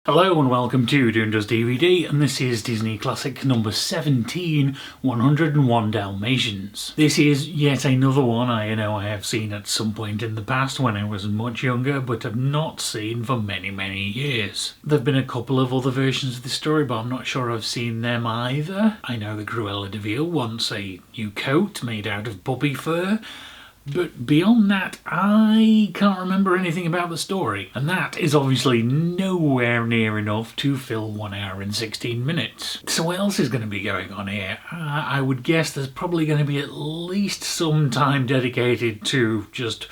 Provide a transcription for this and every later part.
Hello and welcome to Doing Does DVD, and this is Disney Classic number 17, 101 Dalmatians. This is yet another one I know I have seen at some point in the past when I was much younger, but have not seen for many years. There have been a couple of other versions of the story, but I'm not sure I've seen them either. I know that Cruella de Vil wants a new coat made out of puppy fur, but beyond that, I can't remember anything about the story. And that is obviously nowhere near enough to fill 1 hour and 16 minutes. So what else is going to be going on here? I would guess there's probably going to be at least some time dedicated to just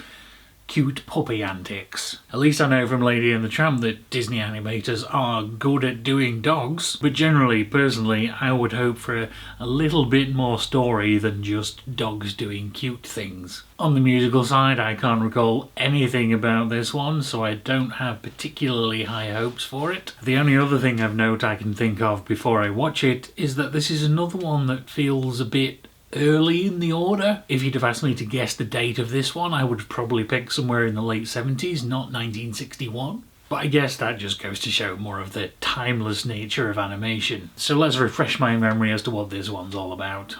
cute puppy antics. At least I know from Lady and the Tramp that Disney animators are good at doing dogs, but generally, personally, I would hope for a little bit more story than just dogs doing cute things. On the musical side, I can't recall anything about this one, so I don't have particularly high hopes for it. The only other thing of note I can think of before I watch it is that this is another one that feels a bit early in the order. If you'd have asked me to guess the date of this one, I would have probably picked somewhere in the late 70s, not 1961. But I guess that just goes to show more of the timeless nature of animation. So let's refresh my memory as to what this one's all about.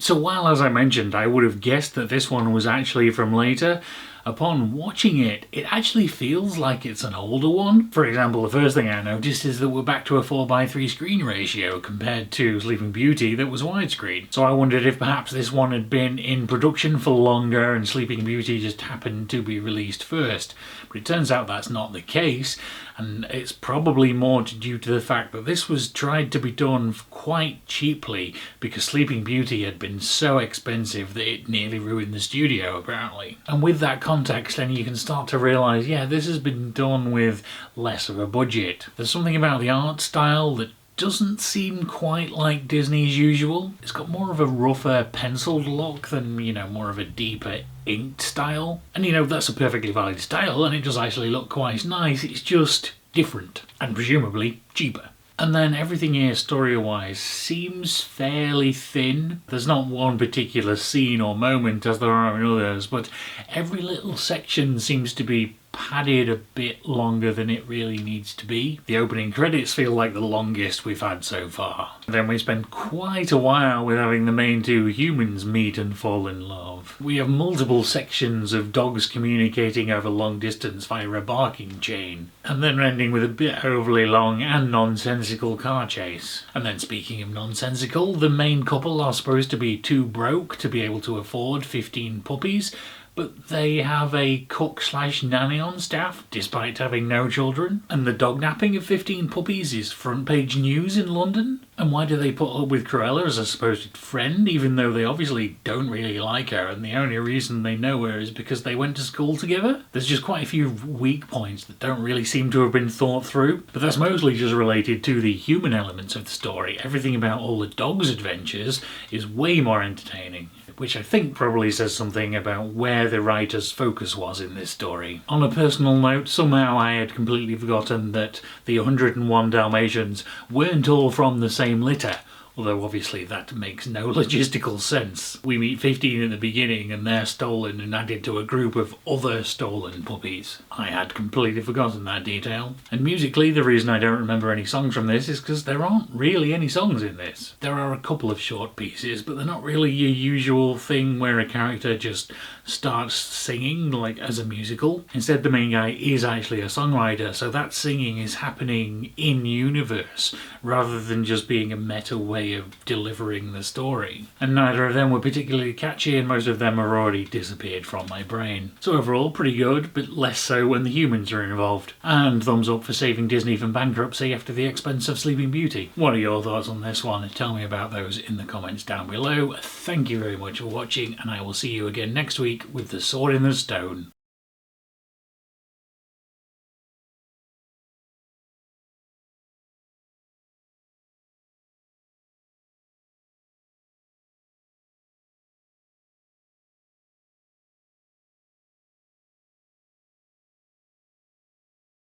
So while, as I mentioned, I would have guessed that this one was actually from later, upon watching it, it actually feels like it's an older one. For example, the first thing I noticed is that we're back to a 4:3 screen ratio compared to Sleeping Beauty that was widescreen. So I wondered if perhaps this one had been in production for longer and Sleeping Beauty just happened to be released first. But it turns out that's not the case, and it's probably more due to the fact that this was tried to be done quite cheaply because Sleeping Beauty had been so expensive that it nearly ruined the studio, apparently. And with that context, then you can start to realise, yeah, this has been done with less of a budget. There's something about the art style that doesn't seem quite like Disney's usual. It's got more of a rougher penciled look than, more of a deeper inked style. And that's a perfectly valid style, and it does actually look quite nice. It's just different, and presumably cheaper. And then everything here story-wise seems fairly thin. There's not one particular scene or moment as there are in others, but every little section seems to be padded a bit longer than it really needs to be. The opening credits feel like the longest we've had so far. Then we spend quite a while with having the main two humans meet and fall in love. We have multiple sections of dogs communicating over long distance via a barking chain, and then ending with a bit overly long and nonsensical car chase. And then, speaking of nonsensical, the main couple are supposed to be too broke to be able to afford 15 puppies, but they have a cook/nanny on staff, despite having no children. And the dog napping of 15 puppies is front page news in London. And why do they put up with Cruella as a supposed friend, even though they obviously don't really like her, and the only reason they know her is because they went to school together? There's just quite a few weak points that don't really seem to have been thought through, but that's mostly just related to the human elements of the story. Everything about all the dogs' adventures is way more entertaining, which I think probably says something about where the writer's focus was in this story. On a personal note, somehow I had completely forgotten that the 101 Dalmatians weren't all from the same litter, although obviously that makes no logistical sense. We meet 15 at the beginning and they're stolen and added to a group of other stolen puppies. I had completely forgotten that detail. And musically, the reason I don't remember any songs from this is because there aren't really any songs in this. There are a couple of short pieces, but they're not really your usual thing where a character just starts singing like as a musical. Instead, the main guy is actually a songwriter, so that singing is happening in universe rather than just being a meta way of delivering the story. And neither of them were particularly catchy, and most of them have already disappeared from my brain. So overall, pretty good, but less so when the humans are involved. And thumbs up for saving Disney from bankruptcy after the expense of Sleeping Beauty. What are your thoughts on this one? Tell me about those in the comments down below. Thank you very much for watching, and I will see you again next week with The Sword in the Stone.